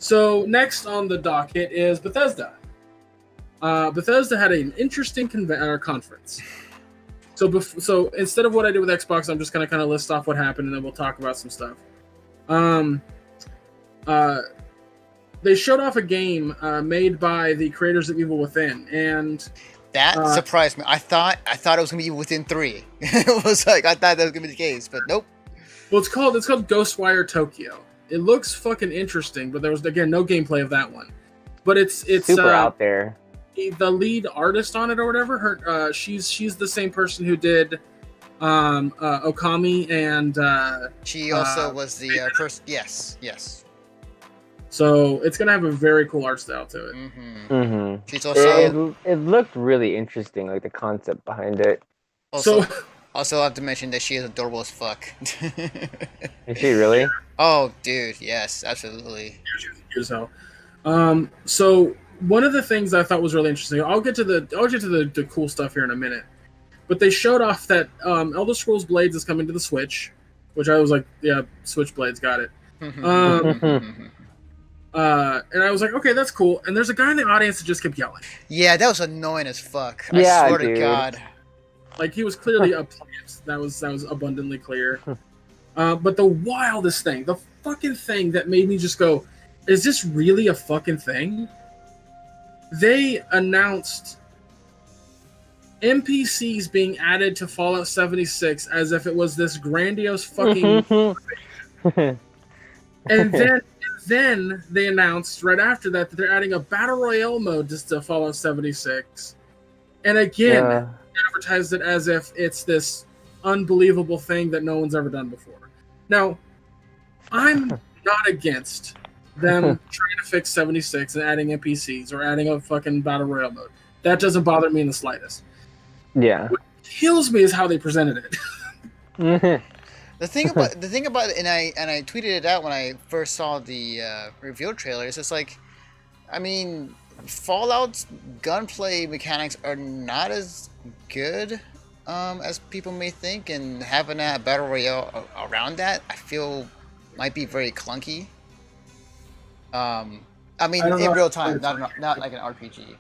So next on the docket is Bethesda. Bethesda had an interesting conference. So instead of what I did with Xbox, I'm just gonna kind of list off what happened, and then we'll talk about some stuff. They showed off a game made by the creators of Evil Within, and that surprised me. I thought it was gonna be Evil Within 3. It was like I thought that was gonna be the case, but nope. Well, it's called Ghostwire Tokyo. It looks fucking interesting, but there was again no gameplay of that one. But it's super out there. The lead artist on it or whatever, she's the same person who did Okami, and she also was the person. Yes. So it's gonna have a very cool art style to it. Mm-hmm. Mm-hmm. She's also. It looked really interesting, like the concept behind it. Also, I have to mention that she is adorable as fuck. Is she really? Oh, dude, yes, absolutely. As hell. So one of the things I thought was really interesting. I'll get to the cool stuff here in a minute. But they showed off that Elder Scrolls Blades is coming to the Switch, which I was like, yeah, Switch Blades, got it. And I was like, okay, that's cool. And there's a guy in the audience that just kept yelling. Yeah, that was annoying as fuck. Yeah, I swear dude. to God. Like, he was clearly upset. That was abundantly clear. But the wildest thing, the fucking thing that made me just go, is this really a fucking thing? They announced NPCs being added to Fallout 76 as if it was this grandiose fucking and then they announced right after that they're adding a battle royale mode to Fallout 76. And again, advertised it as if it's this unbelievable thing that no one's ever done before. Now, I'm not against them trying to fix 76 and adding NPCs or adding a fucking battle royale mode. That doesn't bother me in the slightest. Yeah. What kills me is how they presented it. The thing about it, and I tweeted it out when I first saw the reveal trailer. It's just like, I mean, Fallout's gunplay mechanics are not as good as people may think, and having a battle royale around that, I feel might be very clunky. I mean, in real time, not like an RPG.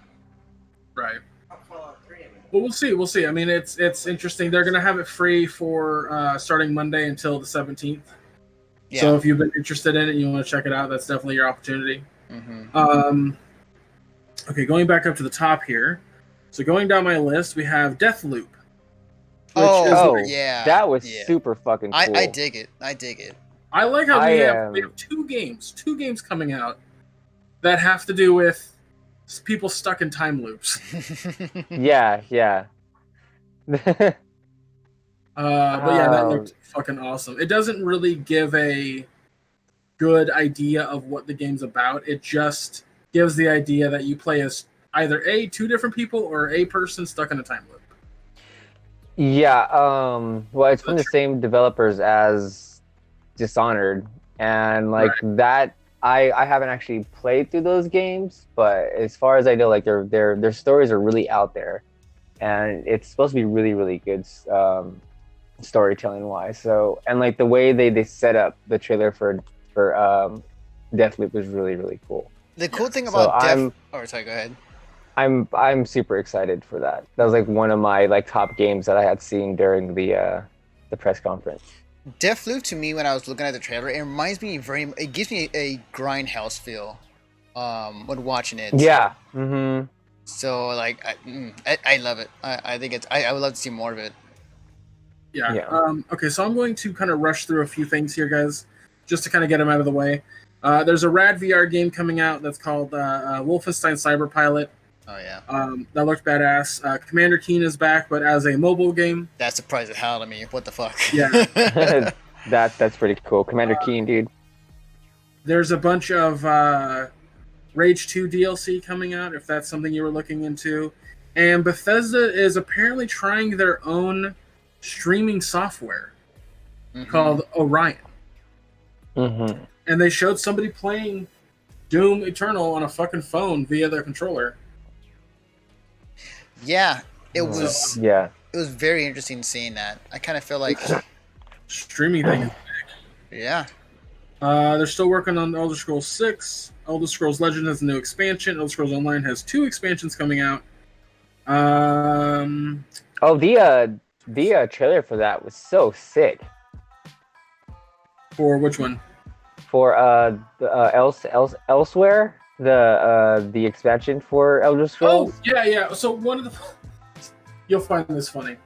Right. Well, we'll see. We'll see. I mean, it's interesting. They're going to have it free for starting Monday until the 17th. Yeah. So if you've been interested in it and you want to check it out, that's definitely your opportunity. Mm-hmm. Okay, going back up to the top here. So going down my list, we have Deathloop. Yeah. That was super fucking cool. I dig it. I like how we have two games coming out that have to do with people stuck in time loops. yeah. But yeah, that looked fucking awesome. It doesn't really give a good idea of what the game's about. It just gives the idea that you play as either two different people or a person stuck in a time loop. Yeah, well, it's from the same developers as Dishonored, and like that. I haven't actually played through those games, but as far as I know, like their stories are really out there, and it's supposed to be really, really good storytelling wise. So, and like the way they set up the trailer for Deathloop was really, really cool. The cool thing about sorry, go ahead. I'm super excited for that. That was like one of my like top games that I had seen during the press conference. Deathloop, to me, when I was looking at the trailer, it reminds me it gives me a Grindhouse feel when watching it. Yeah. Mm-hmm. So like I love it. I think I would love to see more of it. Yeah. Okay, so I'm going to kind of rush through a few things here, guys, just to kind of get them out of the way. There's a rad VR game coming out that's called Wolfenstein Cyberpilot. Oh yeah. That looked badass. Commander Keen is back, but as a mobile game. That surprised the hell out of me. What the fuck? Yeah. That's pretty cool. Commander Keen, dude. There's a bunch of Rage 2 DLC coming out, if that's something you were looking into. And Bethesda is apparently trying their own streaming software called Orion. Mm-hmm. And they showed somebody playing Doom Eternal on a fucking phone via their controller. Yeah, it was. Yeah, it was very interesting seeing that. I kind of feel like streaming thing is big. Yeah. They're still working on Elder Scrolls 6. Elder Scrolls Legend has a new expansion. Elder Scrolls Online has 2 expansions coming out. Oh, the trailer for that was so sick. For which one? For Elsewhere, the expansion for Elder Scrolls. Oh, yeah. So one of the you'll find this funny.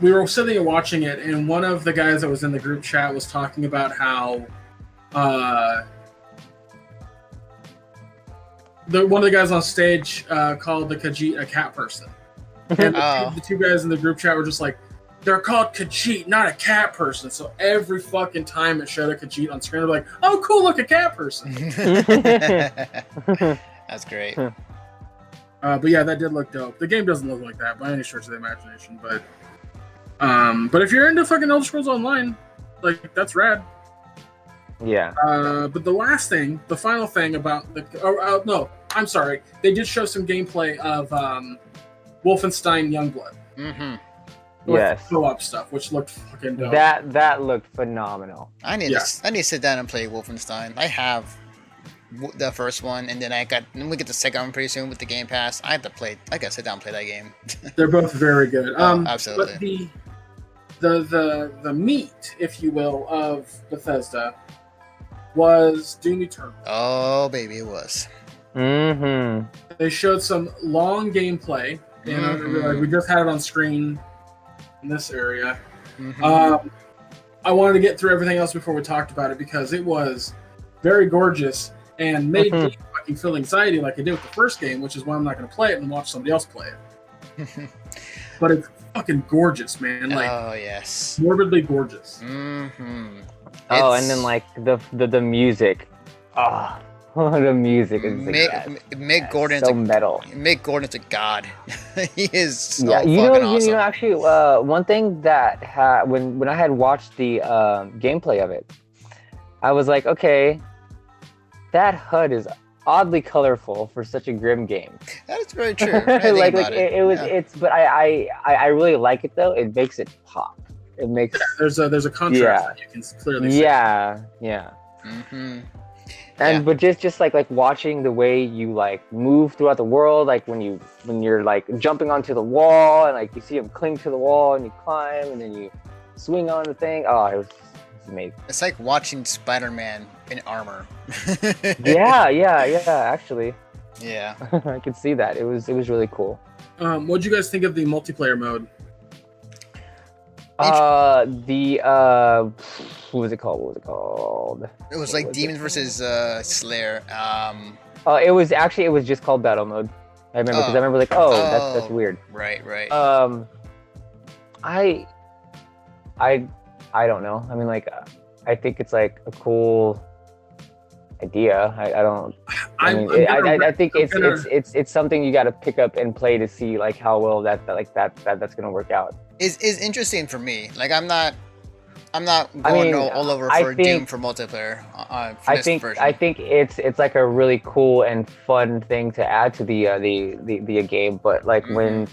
We were sitting and watching it, and one of the guys that was in the group chat was talking about how one of the guys on stage called the Khajiit a cat person. And the two guys in the group chat were just like, they're called Khajiit, not a cat person. So every fucking time it showed a Khajiit on screen, they're like, oh, cool, look, a cat person. That's great. But yeah, that did look dope. The game doesn't look like that by any stretch of the imagination, but if you're into fucking Elder Scrolls Online, like, that's rad. Yeah. But the final thing about no, I'm sorry. They did show some gameplay of Wolfenstein Youngblood. Mm-hmm. Yes. Co-op stuff, which looked fucking dope. That looked phenomenal. I need to sit down and play Wolfenstein. I have the first one, and then we get the second one pretty soon with the Game Pass. I gotta sit down and play that game. They're both very good. Absolutely. But the meat, if you will, of Bethesda was Doom Eternal. Oh baby, it was. Mm-hmm. They showed some long gameplay. We just had it on screen in this area. Mm-hmm. I wanted to get through everything else before we talked about it because it was very gorgeous and made me fucking feel anxiety like I did with the first game, which is why I'm not going to play it and watch somebody else play it. But it's fucking gorgeous, man. Like, oh yes, morbidly gorgeous. Mm-hmm. Oh, and then like the music. Oh, the music is Mick Gordon's so metal. Mick Gordon's a god. He is so yeah, fucking awesome. You know, actually, one thing that when I had watched the gameplay of it, I was like, okay, that HUD is oddly colorful for such a grim game. That is very true. But I really like it though. It makes it pop. It makes there's a contrast that you can clearly see. Yeah. Mm-hmm. And but just like watching the way you like move throughout the world, like when you're like jumping onto the wall and like you see them cling to the wall and you climb and then you swing on the thing. Oh, it's amazing. It's like watching Spider-Man in armor. yeah, actually. Yeah. I could see that. It was really cool. What'd you guys think of the multiplayer mode? What was it called? It was like Demons versus Slayer. It was just called Battle Mode. I remember because I remember like, that's weird. Right. I don't know. I mean, like, I think it's like a cool idea. I think it's something you got to pick up and play to see like how well that's gonna work out. Is interesting for me. Like I'm not going all over for Doom for multiplayer. I think it's like a really cool and fun thing to add to the game. But like when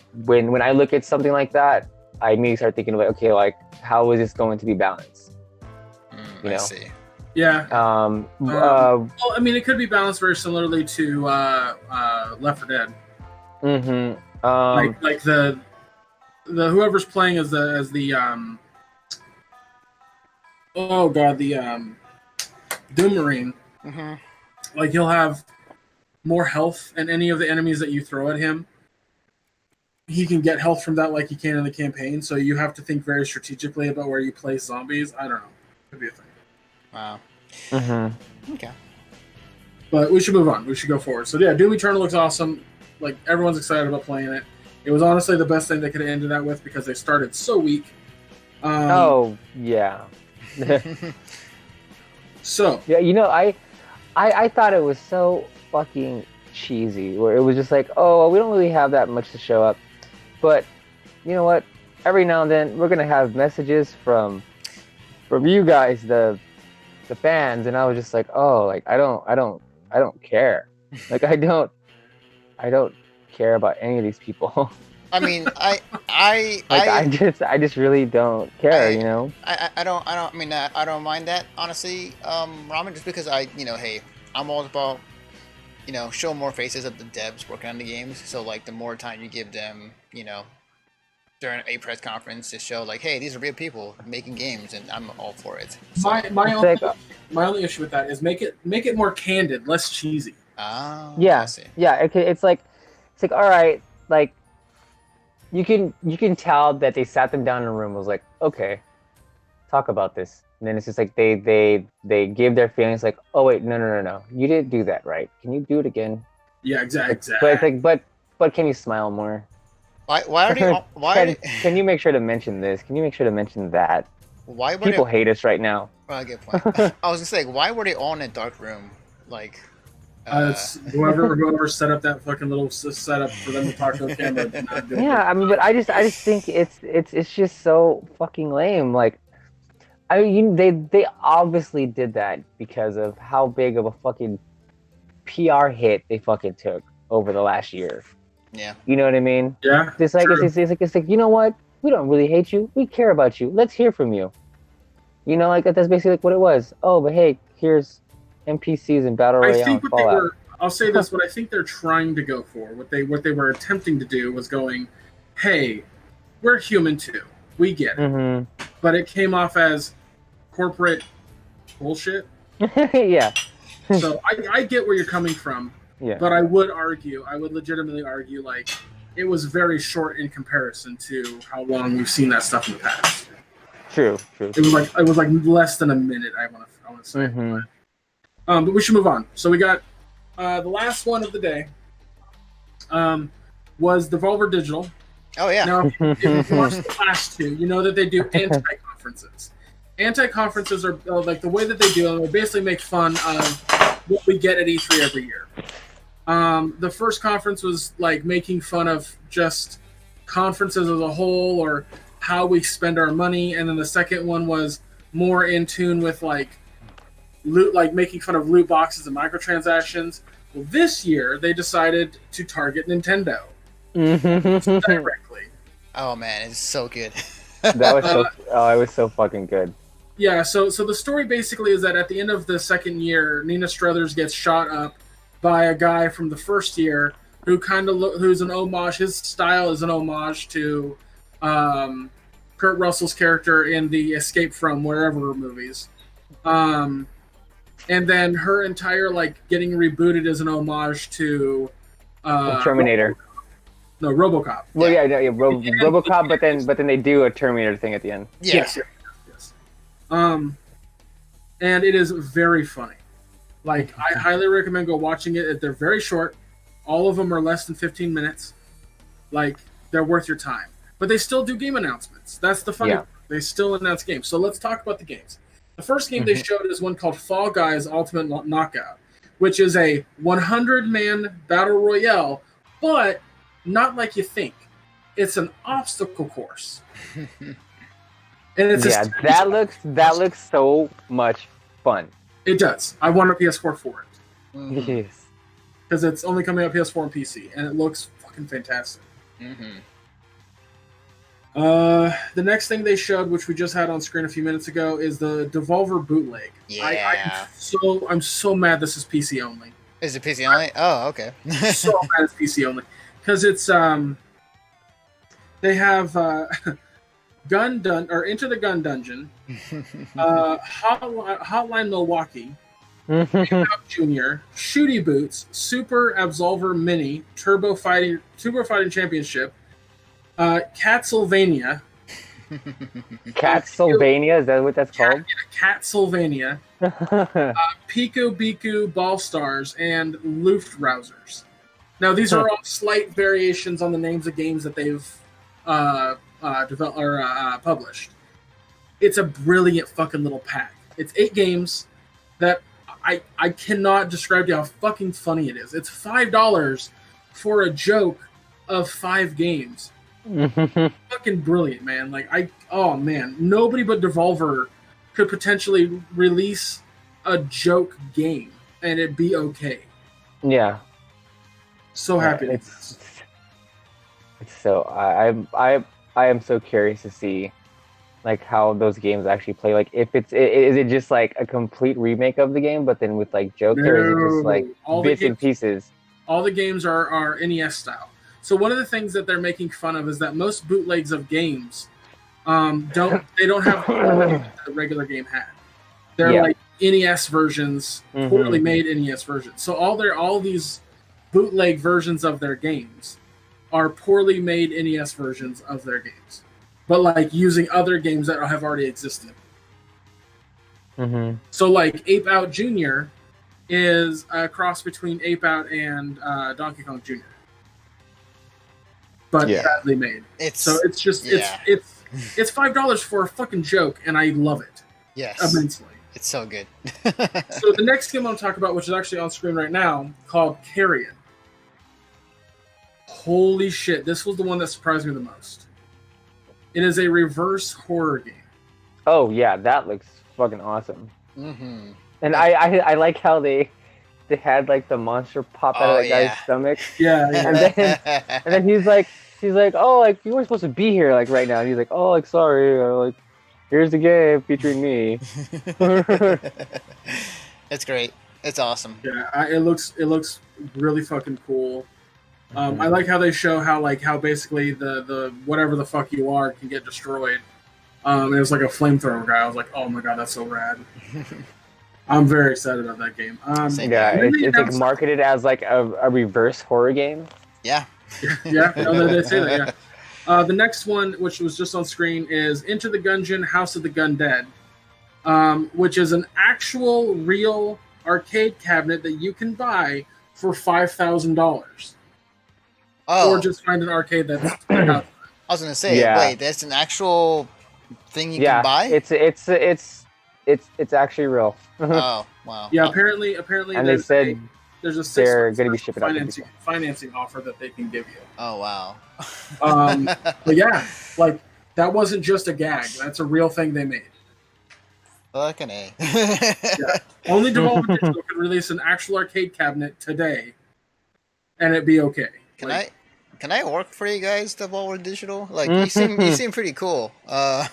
I look at something like that, I immediately start thinking like, okay, like how is this going to be balanced? I see. Yeah. Well, I mean, it could be balanced very similarly to Left 4 Dead. Mm-hmm. Like the whoever's playing as the Doom Marine. Mm-hmm. Like he'll have more health than any of the enemies that you throw at him. He can get health from that like he can in the campaign. So you have to think very strategically about where you place zombies. I don't know. Could be a thing. Wow. Mm-hmm. Okay. But we should move on. We should go forward. So yeah, Doom Eternal looks awesome. Like everyone's excited about playing it. It was honestly the best thing they could have ended that with because they started so weak. Yeah. So yeah, you know, I thought it was so fucking cheesy, where it was just like, oh, we don't really have that much to show up, but you know what? Every now and then we're gonna have messages from you guys, the fans, and I was just like, oh, like I don't care, like I don't care about any of these people. I mean, I just really don't care, you know. I don't mind that honestly, Ramen, just because hey, I'm all about show more faces of the devs working on the games. So like the more time you give them, during a press conference to show like, hey, these are real people making games, and I'm all for it. So, my only issue with that is make it more candid, less cheesy. Oh, yeah, I see. Yeah. It's like all right, like you can tell that they sat them down in a room, was like, okay, talk about this, and then it's just like they gave their feelings, like, oh wait, no, you didn't do that right. Can you do it again? Yeah, exactly. But it's like, but can you smile more? Why are they? Can you make sure to mention this? Can you make sure to mention that? Why were people hate us right now? Well, good point. I was gonna say, why were they all in a dark room? Like, it's whoever set up that fucking little setup for them to talk to the camera. Yeah, I mean, but I just think it's just so fucking lame. Like, I mean, they obviously did that because of how big of a fucking PR hit they fucking took over the last year. Yeah. You know what I mean? Yeah. It's like, you know what? We don't really hate you. We care about you. Let's hear from you. You know, like that's basically like what it was. Oh, but hey, here's NPCs and Battle Royale and Fallout. I'll say this, what I think they're trying to go for, what they were attempting to do was going, hey, we're human too. We get it. Mm-hmm. But it came off as corporate bullshit. Yeah. So I get where you're coming from. Yeah. But I would legitimately argue, like, it was very short in comparison to how long we've seen that stuff in the past. True. It was like less than a minute. I want to say. Mm-hmm. But we should move on. So we got the last one of the day. Was Devolver Digital. Oh yeah. Now, if you've watched the last two, you know that they do anti-conferences. Anti-conferences are like the way that they do them. They basically make fun of what we get at E3 every year. The first conference was like making fun of just conferences as a whole or how we spend our money, and then the second one was more in tune with like making fun of loot boxes and microtransactions. Well, this year they decided to target Nintendo directly. Oh man, it's so good. That was it was so fucking good. Yeah, so the story basically is that at the end of the second year, Nina Struthers gets shot up by a guy from the first year who who's an homage. His style is an homage to Kurt Russell's character in the Escape from Wherever movies. And then her entire getting rebooted is an homage to Terminator. RoboCop. Well, yeah, RoboCop, but then they do a Terminator thing at the end. Yes. And it is very funny. I highly recommend go watching it. They're very short. All of them are less than 15 minutes. They're worth your time. But they still do game announcements. That's the funny part. They still announce games. So let's talk about the games. The first game they showed is one called Fall Guys Ultimate Knockout, which is a 100-man battle royale, but not like you think. It's an obstacle course. And it's that looks so much fun. It does. I want a PS4 for it. Mm-hmm. Yes. Because it's only coming out PS4 and PC, and it looks fucking fantastic. Mm-hmm. The next thing they showed, which we just had on screen a few minutes ago, is the Devolver bootleg. Yeah. I'm so mad this is PC only. Is it PC only? Oh, okay. So mad it's PC only. Because it's they have Enter the Gun Dungeon, Hotline Milwaukee, Junior, Shooty Boots, Super Absolver Mini, Turbo Fighting Championship, Catsylvania. Catsylvania, is that what that's called? Catsylvania. Pico Biku Ball Stars and Luftrausers. Now these are all slight variations on the names of games that they've developed or published. It's a brilliant fucking little pack. It's 8 games that I cannot describe to you how fucking funny it is. It's $5 for a joke of 5 games. Fucking brilliant, man. Oh man, nobody but Devolver could potentially release a joke game and it'd be okay. Yeah. So happy with this. So I am so curious to see like how those games actually play. Like if is it just like a complete remake of the game, but then with like jokes, or is it just like all bits and pieces? All the games are NES style. So one of the things that they're making fun of is that most bootlegs of games don't have the quality that the regular game had. They're like NES versions, poorly made NES versions. So all these bootleg versions of their games are poorly made NES versions of their games, but like using other games that have already existed. So like Ape Out Jr. is a cross between Ape Out and Donkey Kong Jr. But badly made. It's $5 for a fucking joke, and I love it. Yes, immensely. It's so good. So the next game I'm talking about, which is actually on screen right now, called Carrion. Holy shit, this was the one that surprised me the most. It is a reverse horror game. Oh yeah, that looks fucking awesome. And I like how they had like the monster pop out of that guy's stomach. Yeah. And then she's like, oh, like you weren't supposed to be here like right now. And he's like, oh, like sorry, like here's the game featuring me. It's great. It's awesome. Yeah, it looks really fucking cool. I like how they show how basically the whatever the fuck you are can get destroyed. It was like a flamethrower guy. I was like, oh my god, that's so rad. I'm very excited about that game. It's like marketed as like a reverse horror game. Yeah. Yeah, they say that. Yeah. The next one, which was just on screen, is Enter the Gungeon: House of the Gundead, which is an actual real arcade cabinet that you can buy for $5,000. Or just find an arcade that's out. I was gonna say, wait, that's an actual thing you can buy? It's actually real. Oh wow. Yeah, apparently. And they said there's a they're going to be shipping financing offer that they can give you. Oh wow. But yeah, like that wasn't just a gag. That's a real thing they made. Fucking A. Yeah. Only Devolver Digital could release an actual arcade cabinet today, and it'd be okay. Can I work for you guys, Devolver Digital? Like you seem pretty cool. But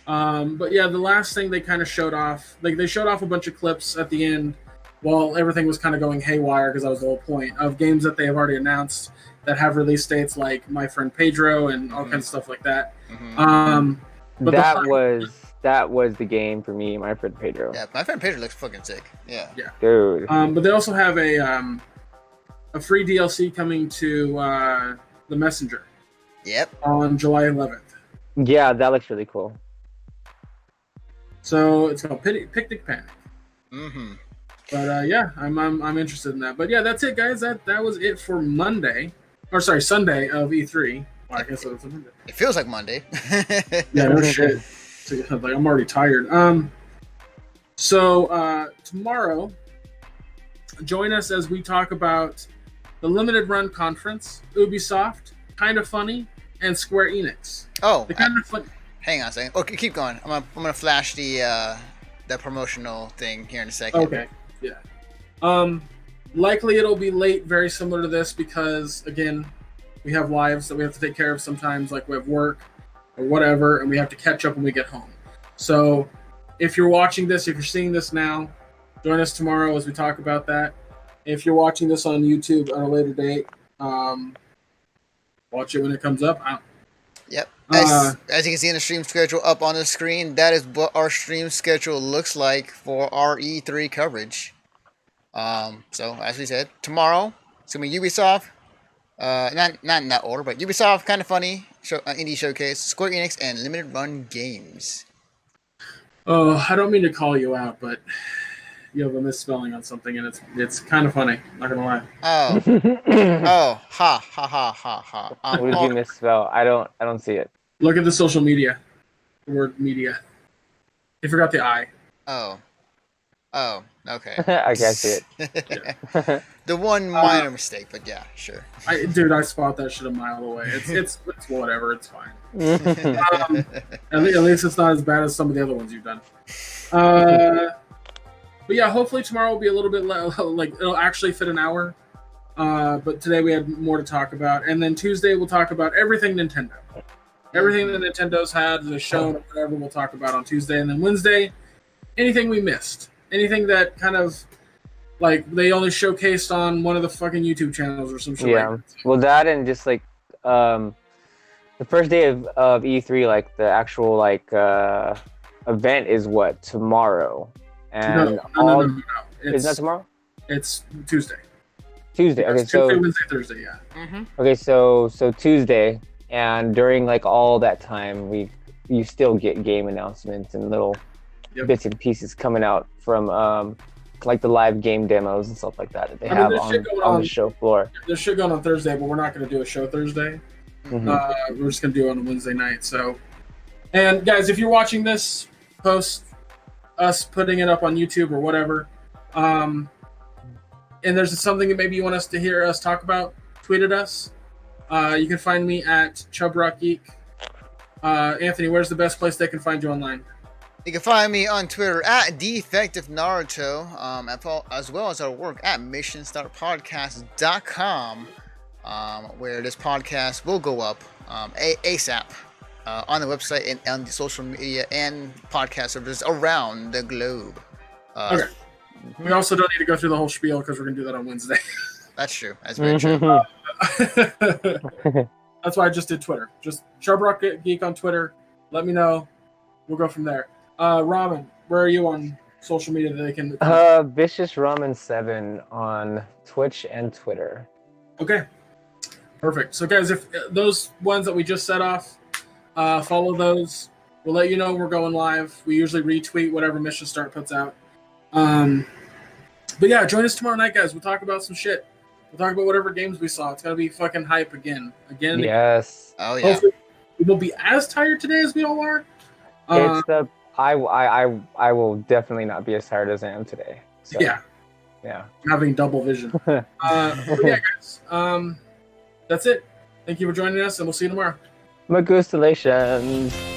yeah, the last thing they kind of showed off, like they showed off a bunch of clips at the end while everything was kind of going haywire, because that was the whole point of games that they have already announced that have release dates, like My Friend Pedro and all kinds of stuff like that. But that was the game for me, My Friend Pedro. Yeah, My Friend Pedro looks fucking sick. Yeah. Dude. But they also have a free DLC coming to The Messenger. Yep. On July 11th. Yeah, that looks really cool. So it's called Picnic Panic. But yeah, I'm interested in that. But yeah, that's it, guys. That was it for Sunday of E3. Well, I guess it was a Monday. It feels like Monday. Yeah, no shit. Like I'm already tired. So tomorrow, join us as we talk about the Limited Run Conference, Ubisoft, Kind of Funny, and Square Enix. Oh, the Kind of Funny. Hang on a second. Okay, keep going. I'm gonna flash the promotional thing here in a second. Okay. Yeah. Likely it'll be late, very similar to this, because again, we have lives that we have to take care of sometimes, like we have work or whatever, and we have to catch up when we get home. So if you're watching this, if you're seeing this now, join us tomorrow as we talk about that. If you're watching this on YouTube on a later date, watch it when it comes up. Yep. As you can see in the stream schedule up on the screen, that is what our stream schedule looks like for our E3 coverage. So as we said, tomorrow it's gonna be Ubisoft. Not in that order, but Ubisoft, Kind of Funny, Indie Showcase, Square Enix, and Limited Run Games. Oh, I don't mean to call you out, but you have a misspelling on something, and it's kind of funny. Not gonna lie. Oh, ha ha ha ha ha. What did you misspell? I don't see it. Look at the social media. The word media. You forgot the I. Oh, okay. I can't see it. Yeah. The one minor mistake, but yeah, sure. I spot that shit a mile away. It's whatever. It's fine. At least it's not as bad as some of the other ones you've done. But yeah, hopefully tomorrow will be a little bit like it'll actually fit an hour. But today we had more to talk about. And then Tuesday we'll talk about everything Nintendo. Everything that Nintendo's had, the show, whatever we'll talk about on Tuesday. And then Wednesday, anything we missed. Anything that kind of, like, they only showcased on one of the fucking YouTube channels or some shit. Yeah. Like that. Well, that and just, like, the first day of E3, like, the actual, like, event is what? Tomorrow. And No. It's not tomorrow? It's Tuesday. Tuesday. Okay, so Tuesday, Wednesday, Thursday, yeah. Mm-hmm. Okay, so Tuesday, and during like all that time, you still get game announcements and little bits and pieces coming out from like the live game demos and stuff like that they have on the show floor. There's shit going on Thursday, but we're not going to do a show Thursday. Mm-hmm. We're just going to do it on a Wednesday night. So, and guys, if you're watching this, post us putting it up on YouTube or whatever. And there's something that maybe you want us to hear us talk about, tweet at us. You can find me at ChubRockGeek. Anthony, where's the best place they can find you online? You can find me on Twitter at DefectiveNaruto, as well as our work at missionstartpodcast.com, where this podcast will go up ASAP on the website and on the social media and podcast services around the globe. Okay. We also don't need to go through the whole spiel because we're going to do that on Wednesday. That's true. That's very true. That's why I just did Twitter. Just ChubRockGeek on Twitter. Let me know. We'll go from there. Ramen, where are you on social media that they can... Vicious Ramen 7 on Twitch and Twitter. Okay. Perfect. So guys, if those ones that we just set off, follow those. We'll let you know we're going live. We usually retweet whatever Mission Start puts out. But yeah, join us tomorrow night, guys. We'll talk about some shit. We'll talk about whatever games we saw. It's gonna be fucking hype again. Yes. Oh yeah. Hopefully we won't be as tired today as we all are. I will definitely not be as tired as I am today. So, yeah. Having double vision. But yeah, guys. That's it. Thank you for joining us, and we'll see you tomorrow. Magustalations.